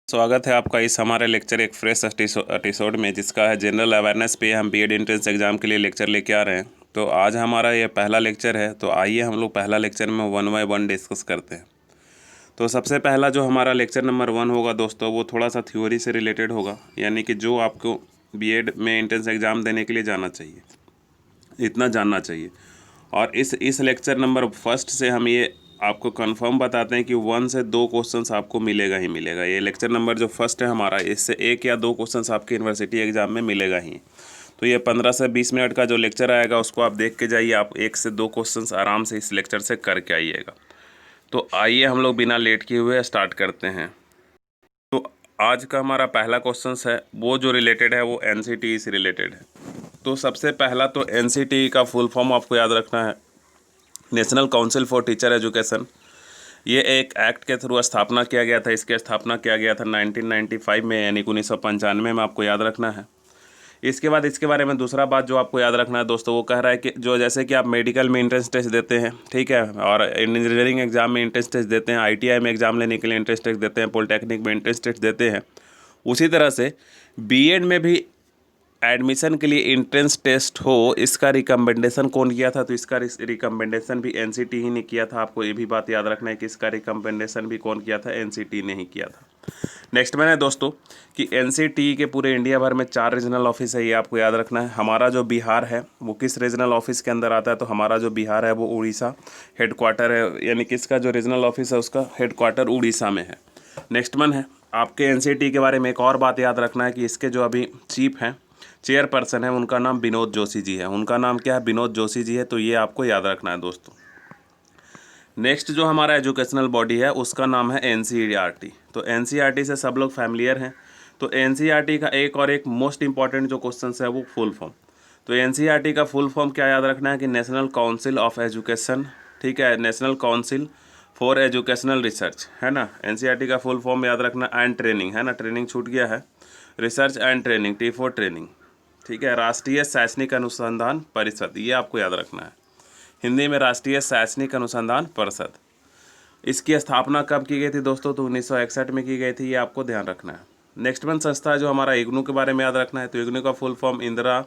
स्वागत है आपका इस हमारे लेक्चर एक फ्रेश एपिसोड में, जिसका है जनरल अवेयरनेस पे हम बीएड एंट्रेंस एग्ज़ाम के लिए लेक्चर लेके आ रहे हैं। तो आज हमारा ये पहला लेक्चर है, तो आइए हम लोग पहला लेक्चर में 1 बाय 1 डिस्कस करते हैं। तो सबसे पहला जो हमारा लेक्चर नंबर 1 होगा दोस्तों, वो थोड़ा सा थ्योरी से रिलेटेड होगा, यानी कि जो आपको बीएड में एंट्रेंस एग्ज़ाम देने के लिए जाना चाहिए, इतना जानना चाहिए। और इस लेक्चर नंबर फर्स्ट से हम ये आपको कंफर्म बताते हैं कि 1 से 2 क्वेश्चंस आपको मिलेगा ही मिलेगा। ये लेक्चर नंबर जो फर्स्ट है हमारा, इससे 1 या 2 क्वेश्चंस आपके यूनिवर्सिटी एग्ज़ाम में मिलेगा ही। तो ये 15 से 20 मिनट का जो लेक्चर आएगा उसको आप देख के जाइए, आप 1 से 2 क्वेश्चंस आराम से इस लेक्चर से करके आइएगा। तो आइए हम लोग बिना लेट किए हुए स्टार्ट करते हैं। तो आज का हमारा पहला क्वेश्चन है, वो जो रिलेटेड है वो एनसीटीई से रिलेटेड है। तो सबसे पहला तो एनसीटीई का फुल फॉर्म आपको याद रखना है, national council for teacher education. ये एक एक्ट के थ्रू स्थापना किया गया था। इसकी स्थापना किया गया था 1995 में, यानी 1995 में, आपको याद रखना है। इसके बाद इसके बारे में दूसरा बात जो आपको याद रखना है दोस्तों, वो कह रहा है कि जो जैसे कि आप मेडिकल में एंट्रेंस टेस्ट देते हैं, ठीक है, और इंजीनियरिंग एग्जाम में एंट्रेंस टेस्ट देते हैं, आईटीआई में एग्जाम लेने के लिए एंट्रेंस टेस्ट देते हैं, पॉलिटेक्निक में एंट्रेंस टेस्ट देते हैं, उसी तरह से बीएड में भी एडमिशन के लिए एंट्रेंस टेस्ट हो, इसका रिकमेंडेशन कौन किया था? तो इसका रिकमेंडेशन भी एनसीटी ही ने किया था। आपको ये भी बात याद रखना है कि इसका रिकमेंडेशन भी कौन किया था? एनसीटी ने ही किया था। नेक्स्ट में है दोस्तों कि एनसीटी के पूरे इंडिया भर में 4 रीजनल ऑफिस है, ये आपको याद रखना है। हमारा जो बिहार है वो किस रीजनल ऑफिस के अंदर आता है? तो हमारा जो बिहार है वो उड़ीसा हेडक्वार्टर है, यानी कि इसका जो रीजनल ऑफिस है उसका हेडक्वार्टर उड़ीसा में है। नेक्स्ट वन है आपके एनसीटी के बारे में एक और बात याद रखना है कि इसके जो अभी चीफ हैं, चेयरपर्सन है, उनका नाम विनोद जोशी जी है। उनका नाम क्या है? विनोद जोशी जी है। तो ये आपको याद रखना है दोस्तों। नेक्स्ट जो हमारा एजुकेशनल बॉडी है उसका नाम है एनसीईआरटी। तो एनसीईआरटी से सब लोग फैमिलियर हैं। तो एनसीईआरटी का एक मोस्ट इंपॉर्टेंट जो क्वेश्चन है वो फुल फॉर्म। तो एनसीईआरटी का फुल फॉर्म क्या याद रखना है कि नेशनल काउंसिल ऑफ एजुकेशन, ठीक है, national council for educational research, है ना। एनसीईआरटी का फुल फॉर्म याद रखना, एंड ट्रेनिंग, है ना, ट्रेनिंग छूट गया है, research and training, T for training, ठीक है। राष्ट्रीय शैक्षणिक अनुसंधान परिषद, ये आपको याद रखना है, हिंदी में राष्ट्रीय शैक्षणिक अनुसंधान परिषद। इसकी स्थापना कब की गई थी दोस्तों? तो 1961 में की गई थी, ये आपको ध्यान रखना है। नेक्स्ट वन संस्था है जो हमारा इग्नू के बारे में याद रखना है। तो इग्नू का full form Indira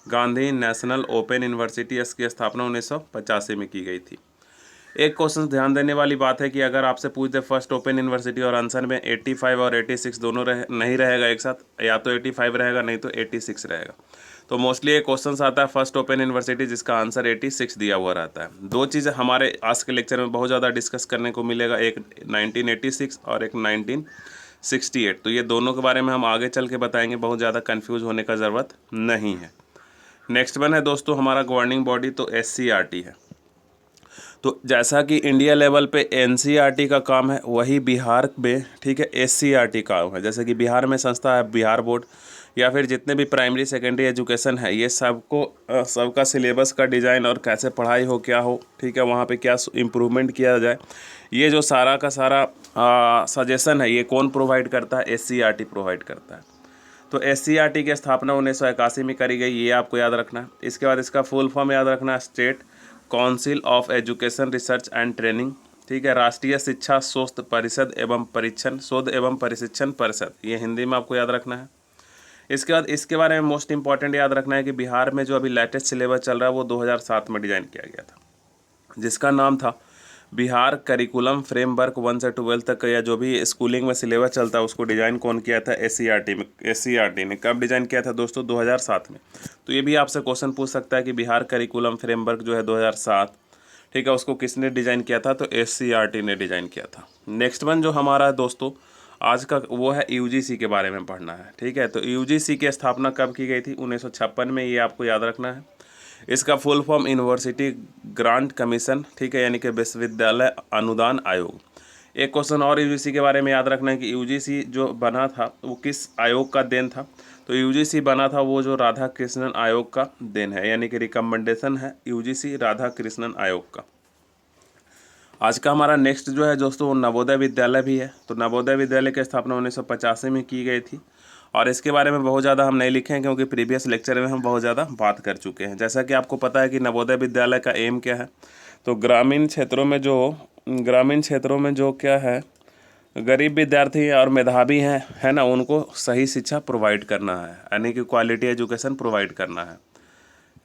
Gandhi national open university, इसकी स्थापना 1985 में की गई थी। एक क्वेश्चन ध्यान देने वाली बात है कि अगर आपसे पूछ दे फर्स्ट ओपन यूनिवर्सिटी, और आंसर में 85 और 86 दोनों नहीं रहेगा एक साथ, या तो 85 रहेगा नहीं तो 86 रहेगा। तो मोस्टली एक क्वेश्चन आता है फर्स्ट ओपन यूनिवर्सिटी जिसका आंसर 86 दिया हुआ रहता है। दो चीज़ें हमारे आज के लेक्चर में बहुत ज़्यादा डिस्कस करने को मिलेगा, एक 1986 और एक 1968। तो ये दोनों के बारे में हम आगे चल के बताएंगे, बहुत ज़्यादा कन्फ्यूज होने का ज़रूरत नहीं है। नेक्स्ट वन है दोस्तों हमारा गवर्निंग बॉडी, तो एससीईआरटी है। तो जैसा कि इंडिया लेवल पे एनसीईआरटी का काम है, वही बिहार में, ठीक है, एससीईआरटी काम है। जैसे कि बिहार में संस्था है बिहार बोर्ड, या फिर जितने भी प्राइमरी सेकेंडरी एजुकेशन है, ये सबका सिलेबस का डिज़ाइन और कैसे पढ़ाई हो, क्या हो, ठीक है, वहाँ पे क्या इम्प्रूवमेंट किया जाए, ये जो सारा का सारा सजेशन है, ये कौन प्रोवाइड करता है? एससीईआरटी प्रोवाइड करता है। तो एससीईआरटी की स्थापना 1981 में करी गई, ये आपको याद रखना है। इसके बाद इसका फुल फॉर्म याद रखना है, state council of education research and training, ठीक है, राष्ट्रीय शिक्षा शोध परिषद एवं प्रशिक्षण परिषद, ये हिंदी में आपको याद रखना है। इसके बाद इसके बारे में मोस्ट इंपॉर्टेंट याद रखना है कि बिहार में जो अभी लेटेस्ट सिलेबस चल रहा है वो 2007 में डिज़ाइन किया गया था, जिसका नाम था बिहार करिकुलम फ्रेमवर्क 1 से 12 तक, या जो भी स्कूलिंग में सिलेबस चलता है उसको डिज़ाइन कौन किया था? एससीईआरटी ने। कब डिज़ाइन किया था दोस्तों? 2007 में। तो ये भी आपसे क्वेश्चन पूछ सकता है कि बिहार करिकुलम फ्रेमवर्क जो है 2007, ठीक है, उसको किसने डिज़ाइन किया था? तो एससीईआरटी ने डिज़ाइन किया था। नेक्स्ट वन जो हमारा दोस्तों आज का वो है यूजीसी के बारे में पढ़ना है, ठीक है। तो यूजीसी की स्थापना कब की गई थी? 1956 में, ये आपको याद रखना है। इसका full form university grant commission, ठीक है, यानी कि विश्वविद्यालय अनुदान आयोग। एक क्वेश्चन और यूजीसी के बारे में याद रखना है कि यूजीसी जो बना था वो किस आयोग का देन था? तो यूजीसी बना था वो जो राधा कृष्णन आयोग का देन है, यानी कि रिकमेंडेशन है यूजीसी राधा कृष्णन आयोग का। आज का हमारा नेक्स्ट जो है दोस्तों वो नवोदय विद्यालय भी है। तो नवोदय विद्यालय की स्थापना 1985 में की गई थी, और इसके बारे में बहुत ज़्यादा हम नहीं लिखे हैं क्योंकि प्रीवियस लेक्चर में हम बहुत ज़्यादा बात कर चुके हैं। जैसा कि आपको पता है कि नवोदय विद्यालय का एम क्या है? तो ग्रामीण क्षेत्रों में जो क्या है, गरीब विद्यार्थी और मेधावी हैं, है ना, उनको सही शिक्षा प्रोवाइड करना है, यानी कि क्वालिटी एजुकेशन प्रोवाइड करना है।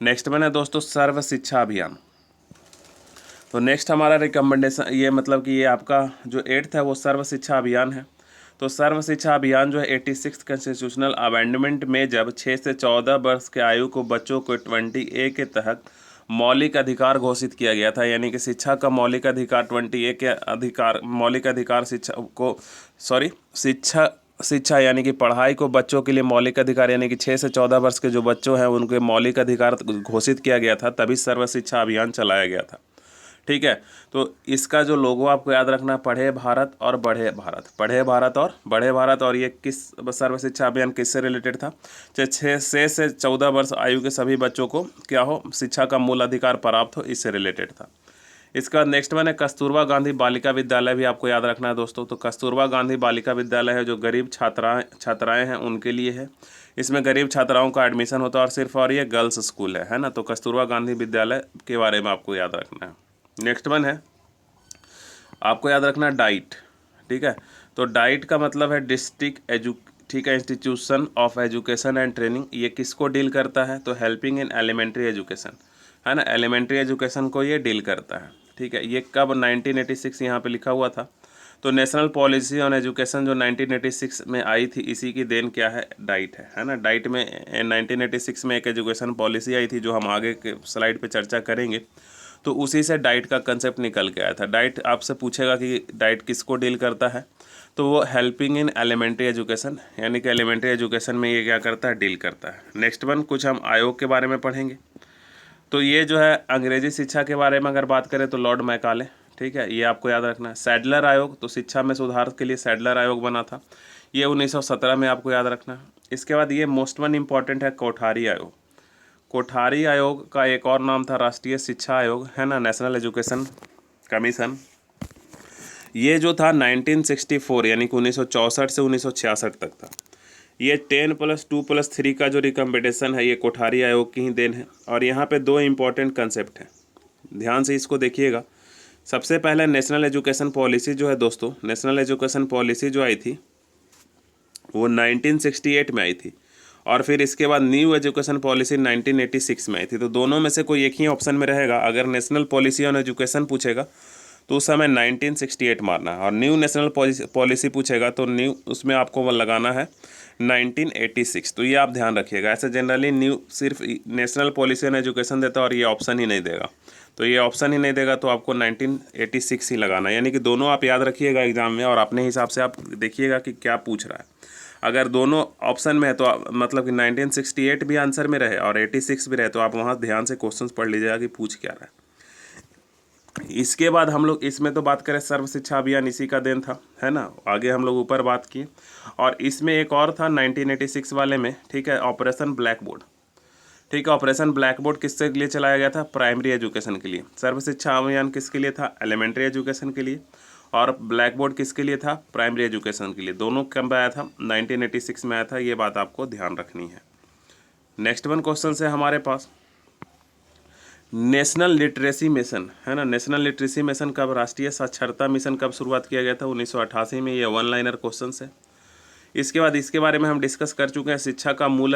नेक्स्ट वन है दोस्तों सर्व शिक्षा अभियान। तो नेक्स्ट हमारा रिकमेंडेशन ये मतलब कि ये आपका जो 8th है वो सर्व शिक्षा अभियान है। तो सर्व शिक्षा अभियान जो है 86 कॉन्स्टिट्यूशनल अमेंडमेंट में जब 6 से 14 वर्ष के आयु को बच्चों को 20A के तहत मौलिक अधिकार घोषित किया गया था, यानी कि शिक्षा का मौलिक अधिकार 20A के अधिकार मौलिक अधिकार शिक्षा यानी कि पढ़ाई को बच्चों के लिए मौलिक अधिकार, यानी कि 6 से 14 वर्ष के जो बच्चों हैं उनके मौलिक अधिकार घोषित किया गया था, तभी सर्व शिक्षा अभियान चलाया गया था। ठीक है, तो इसका जो लोगो आपको याद रखना, पढ़े भारत और बढ़े भारत, पढ़े भारत और बढ़े भारत। और ये किस सर्व शिक्षा अभियान किससे रिलेटेड था? 6 से 14 वर्ष आयु के सभी बच्चों को क्या हो, शिक्षा का मूल अधिकार प्राप्त हो, इससे रिलेटेड था। इसका नेक्स्ट वन है कस्तूरबा गांधी बालिका विद्यालय, भी आपको याद रखना है दोस्तों। तो कस्तूरबा गांधी बालिका विद्यालय है जो गरीब छात्राएं हैं उनके लिए है। इसमें गरीब छात्राओं का एडमिशन होता है और सिर्फ और ये गर्ल्स स्कूल है ना। तो कस्तूरबा गांधी विद्यालय के बारे में आपको याद रखना है। नेक्स्ट वन है आपको याद रखना डाइट। ठीक है, तो डाइट का मतलब है ठीक है, institution of education and training. ये किसको डील करता है? तो हेल्पिंग इन एलिमेंट्री एजुकेशन, है ना, एलिमेंट्री एजुकेशन को ये डील करता है। ठीक है, ये कब 1986 यहाँ पे लिखा हुआ था। तो नेशनल पॉलिसी ऑन एजुकेशन जो 1986 में आई थी, इसी की देन क्या है, डाइट है ना। डाइट में 1986 में एक एजुकेशन पॉलिसी आई थी जो हम आगे के स्लाइड पे चर्चा करेंगे। तो उसी से डाइट का कंसेप्ट निकल के आया था। डाइट आपसे पूछेगा कि डाइट किसको डील करता है, तो वो हेल्पिंग इन एलिमेंट्री एजुकेशन, यानी कि एलिमेंट्री एजुकेशन में ये क्या करता है, डील करता है। नेक्स्ट वन कुछ हम आयोग के बारे में पढ़ेंगे। तो ये जो है अंग्रेजी शिक्षा के बारे में अगर बात करें तो लॉर्ड मैकाले, ठीक है, ये आपको याद रखना है। सैडलर आयोग, तो शिक्षा में सुधार के लिए सैडलर आयोग बना था, ये 1917 में आपको याद रखना है। इसके बाद ये मोस्ट वन इम्पॉर्टेंट है कोठारी आयोग। कोठारी आयोग का एक और नाम था राष्ट्रीय शिक्षा आयोग, है ना, नेशनल एजुकेशन कमीशन। ये जो था 1964 यानी कि 1964 से 1966 तक था। ये 10+2+3 का जो रिकमेंडेशन है ये कोठारी आयोग की ही देन है। और यहाँ पे दो इम्पॉर्टेंट कंसेप्ट हैं, ध्यान से इसको देखिएगा। सबसे पहले नेशनल एजुकेशन पॉलिसी जो है दोस्तों, नेशनल एजुकेशन पॉलिसी जो आई थी वो 1968 में आई थी, और फिर इसके बाद न्यू एजुकेशन पॉलिसी 1986 में आई थी। तो दोनों में से कोई एक ही ऑप्शन में रहेगा। अगर नेशनल पॉलिसी ऑन एजुकेशन पूछेगा तो उस समय 1968 मारना है, और न्यू नेशनल पॉलिसी पूछेगा तो न्यू उसमें आपको वो लगाना है 1986। तो ये आप ध्यान रखिएगा। ऐसे जनरली न्यू सिर्फ नेशनल पॉलिसी ऑन एजुकेशन देता है और ये ऑप्शन ही नहीं देगा। तो ये ऑप्शन ही नहीं देगा तो आपको 1986 ही लगाना है, यानी कि दोनों आप याद रखिएगा एग्जाम में, और अपने हिसाब से आप देखिएगा कि क्या पूछ रहा है। अगर दोनों ऑप्शन में है तो मतलब कि 1968 भी आंसर में रहे और 86 भी रहे, तो आप वहाँ ध्यान से क्वेश्चंस पढ़ लीजिएगा कि पूछ क्या रहा है। इसके बाद हम लोग इसमें तो बात करें सर्व शिक्षा अभियान इसी का देन था, है ना। आगे हम लोग ऊपर बात किए, और इसमें एक और था 1986 वाले में, ठीक है, ऑपरेशन ब्लैक बोर्ड। ठीक है, ऑपरेशन ब्लैक बोर्ड किसके लिए चलाया गया था? प्राइमरी एजुकेशन के लिए। सर्व शिक्षा अभियान किसके लिए था? एलिमेंट्री एजुकेशन के लिए। और ब्लैक बोर्ड किसके लिए था? प्राइमरी एजुकेशन के लिए। दोनों कब आया था? 1986 में आया था। ये बात आपको ध्यान रखनी है। नेक्स्ट वन क्वेश्चन है हमारे पास, नेशनल लिटरेसी मिशन, है ना। नेशनल लिटरेसी मिशन कब, राष्ट्रीय साक्षरता मिशन कब शुरुआत किया गया था? 1988 में। ये 1 लाइनर क्वेश्चन है। इसके बाद इसके बारे में हम डिस्कस कर चुके हैं। शिक्षा का मूल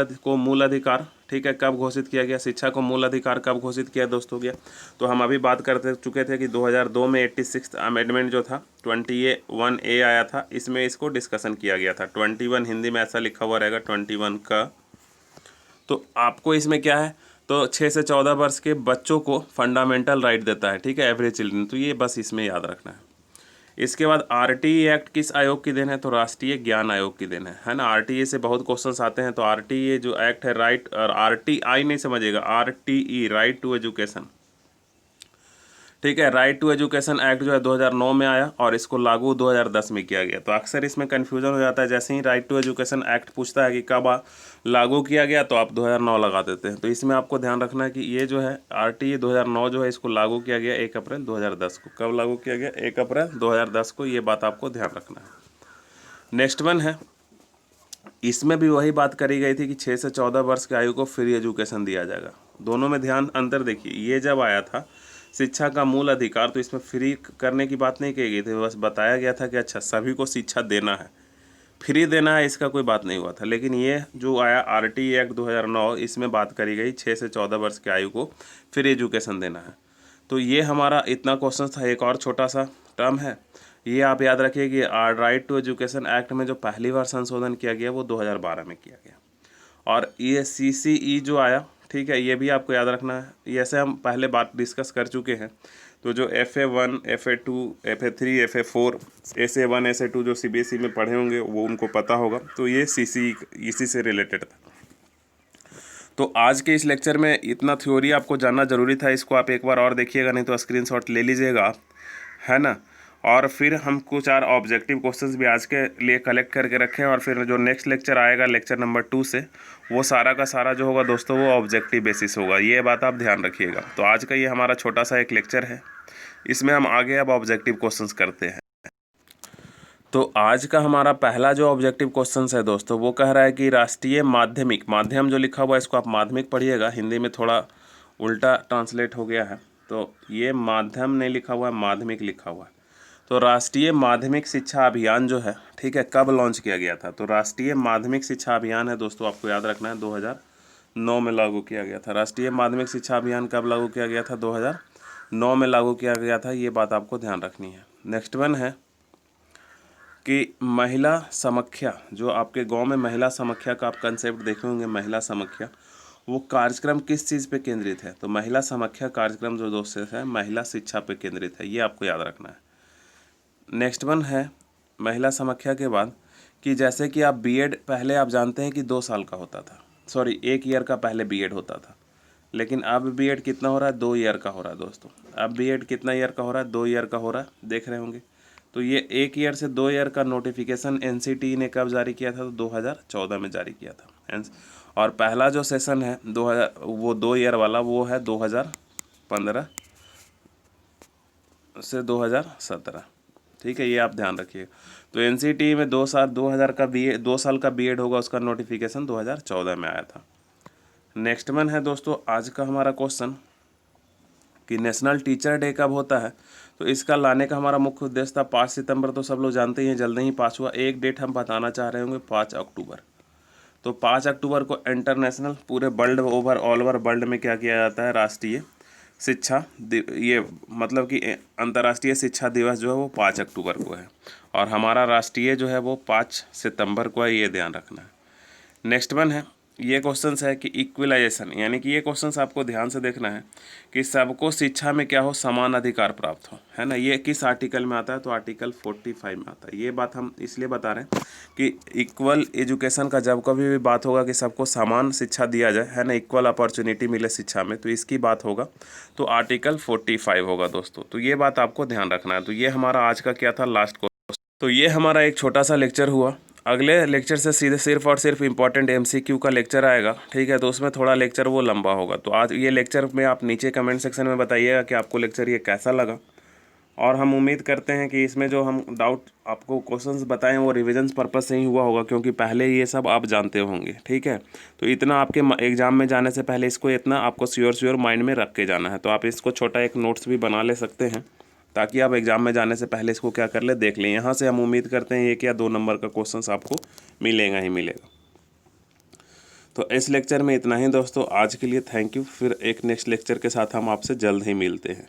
अधिकार, ठीक है, कब घोषित किया गया? शिक्षा को मूल अधिकार कब घोषित किया दोस्तों गया? तो हम अभी बात करते चुके थे कि 2002 में 86 अमेंडमेंट जो था 21A आया था, इसमें इसको डिस्कशन किया गया था। 21 हिंदी में ऐसा लिखा हुआ रहेगा 21 का। तो आपको इसमें क्या है, तो 6 से 14 वर्ष के बच्चों को फंडामेंटल राइट देता है, ठीक है, एवरेज चिल्ड्रन। तो ये बस इसमें याद रखना है। इसके बाद RTE एक्ट किस आयोग की देन है? तो राष्ट्रीय ज्ञान आयोग की देन है ना। RTE से बहुत क्वेश्चंस आते हैं। तो RTE जो एक्ट है, राइट, और RTI नहीं समझिएगा, RTE राइट टू एजुकेशन, ठीक है, राइट टू एजुकेशन एक्ट जो है 2009 में आया और इसको लागू 2010 में किया गया। तो अक्सर इसमें कन्फ्यूजन हो जाता है, जैसे ही राइट टू एजुकेशन एक्ट पूछता है कि कब लागू किया गया तो आप 2009 लगा देते हैं। तो इसमें आपको ध्यान रखना है कि ये जो है RTE 2009 जो है इसको लागू किया गया 1 अप्रैल 2010 को। कब लागू किया गया? 1 अप्रैल 2010 को। ये बात आपको ध्यान रखना है। नेक्स्ट वन है, इसमें भी वही बात करी गई थी कि 6 से 14 वर्ष की आयु को फ्री एजुकेशन दिया जाएगा। दोनों में ध्यान अंतर देखिए। ये जब आया था शिक्षा का मूल अधिकार, तो इसमें फ्री करने की बात नहीं कही गई थी, बस बताया गया था कि अच्छा सभी को शिक्षा देना है, फ्री देना है, इसका कोई बात नहीं हुआ था। लेकिन ये जो आया RT एक्ट 2009, इसमें बात करी गई 6 से 14 वर्ष की आयु को फ्री एजुकेशन देना है। तो ये हमारा इतना क्वेश्चन था। एक और छोटा सा टर्म है, ये आप याद रखिए कि राइट टू एजुकेशन एक्ट में जो पहली बार संशोधन किया गया वो 2012 में किया गया। और ये CCE जो आया, ठीक है, ये भी आपको याद रखना है। ये ऐसे हम पहले बात डिस्कस कर चुके हैं। तो जो FA1, FA2, FA3, FA4, SA1, SA2 जो CBSE में पढ़े होंगे वो उनको पता होगा। तो ये CCE इसी से रिलेटेड था। तो आज के इस लेक्चर में इतना थ्योरी आपको जानना ज़रूरी था। इसको आप एक बार और देखिएगा, नहीं तो स्क्रीनशॉट ले लीजिएगा, है ना। और फिर हम कुछ और ऑब्जेक्टिव क्वेश्चंस भी आज के लिए कलेक्ट करके रखें, और फिर जो नेक्स्ट लेक्चर आएगा लेक्चर नंबर 2 से, वो सारा का सारा जो होगा दोस्तों वो ऑब्जेक्टिव बेसिस होगा। ये बात आप ध्यान रखिएगा। तो आज का ये हमारा छोटा सा एक लेक्चर है, इसमें हम आगे अब ऑब्जेक्टिव क्वेश्चंस करते हैं। तो आज का हमारा पहला जो ऑब्जेक्टिव क्वेश्चन है दोस्तों, वो कह रहा है कि राष्ट्रीय माध्यमिक, माध्यम जो लिखा हुआ है इसको आप माध्यमिक पढ़िएगा, हिंदी में थोड़ा उल्टा ट्रांसलेट हो गया है, तो ये माध्यम नहीं लिखा हुआ है, माध्यमिक लिखा हुआ है। तो राष्ट्रीय माध्यमिक शिक्षा अभियान जो है, ठीक है, कब लॉन्च किया गया था? तो राष्ट्रीय माध्यमिक शिक्षा अभियान है दोस्तों, आपको याद रखना है 2009 में लागू किया गया था। राष्ट्रीय माध्यमिक शिक्षा अभियान कब लागू किया गया था? 2009 में लागू किया गया था। ये बात आपको ध्यान रखनी है। नेक्स्ट वन है कि महिला समाख्या, जो आपके गांव में महिला समाख्या का आप कंसेप्ट देखे होंगे, महिला समाख्या, वो कार्यक्रम किस चीज़ पे केंद्रित है? तो महिला समाख्या कार्यक्रम जो दोस्तों है महिला शिक्षा पे केंद्रित है, ये आपको याद रखना है। नेक्स्ट वन है महिला समाख्या के बाद कि जैसे कि आप B.Ed पहले आप जानते हैं कि 2 साल का होता था, सॉरी 1 ईयर का पहले B.Ed होता था, लेकिन अब B.Ed कितना हो रहा है? 2 ईयर का हो रहा है दोस्तों। अब B.Ed कितना ईयर का हो रहा है? 2 ईयर का हो रहा है, देख रहे होंगे। तो ये 1 ईयर से 2 ईयर का नोटिफिकेशन NCT ने कब जारी किया था? तो 2014 में जारी किया था। और पहला जो सेशन है 2000 वो 2 ईयर वाला, वो है 2015 से 2017, ठीक है, ये आप ध्यान रखिए। तो NCT में 2 साल 2 साल का B.Ed होगा, उसका नोटिफिकेशन 2014 में आया था। नेक्स्ट वन है दोस्तों आज का हमारा क्वेश्चन कि नेशनल टीचर डे कब होता है? तो इसका लाने का हमारा मुख्य उद्देश्य था 5 सितंबर, तो सब लोग जानते ही हैं, जल्दी ही पास हुआ। एक डेट हम बताना चाह रहे होंगे 5 अक्टूबर। तो 5 अक्टूबर को इंटरनेशनल, पूरे world over, all over world में क्या किया जाता है? राष्ट्रीय शिक्षा ये मतलब कि अंतर्राष्ट्रीय शिक्षा दिवस जो है वो 5 अक्टूबर को है, और हमारा राष्ट्रीय जो है वो 5 सितंबर को है, ये ध्यान रखना है। नेक्स्ट वन है, ये क्वेश्चंस है कि इक्वलाइजेशन, यानी कि ये क्वेश्चंस आपको ध्यान से देखना है कि सबको शिक्षा में क्या हो? समान अधिकार प्राप्त हो, है ना। ये किस आर्टिकल में आता है? तो आर्टिकल 45 में आता है। ये बात हम इसलिए बता रहे हैं कि इक्वल एजुकेशन का जब कभी भी बात होगा कि सबको समान शिक्षा दिया जाए, है ना, इक्वल अपॉर्चुनिटी मिले शिक्षा में, तो इसकी बात होगा तो आर्टिकल 45 होगा दोस्तों। तो ये बात आपको ध्यान रखना है। तो ये हमारा आज का क्या था? Last question. तो ये हमारा एक छोटा सा लेक्चर हुआ। अगले लेक्चर से सीधे सिर्फ और सिर्फ इम्पॉर्टेंट MCQ का लेक्चर आएगा, ठीक है। तो उसमें थोड़ा लेक्चर वो लंबा होगा। तो आज ये लेक्चर में आप नीचे कमेंट सेक्शन में बताइएगा कि आपको लेक्चर ये कैसा लगा, और हम उम्मीद करते हैं कि इसमें जो हम डाउट आपको क्वेश्चंस बताएं वो रिविजन पर्पस से ही हुआ होगा, क्योंकि पहले ये सब आप जानते होंगे, ठीक है। तो इतना आपके एग्ज़ाम में जाने से पहले इसको इतना आपको श्योर माइंड में रख के जाना है। तो आप इसको छोटा एक नोट्स भी बना ले सकते हैं, ताकि आप एग्ज़ाम में जाने से पहले इसको क्या कर ले, देख लें। यहाँ से हम उम्मीद करते हैं 1 या 2 नंबर का क्वेश्चंस आपको मिलेगा ही मिलेगा। तो इस लेक्चर में इतना ही दोस्तों, आज के लिए थैंक यू। फिर एक नेक्स्ट लेक्चर के साथ हम आपसे जल्द ही मिलते हैं।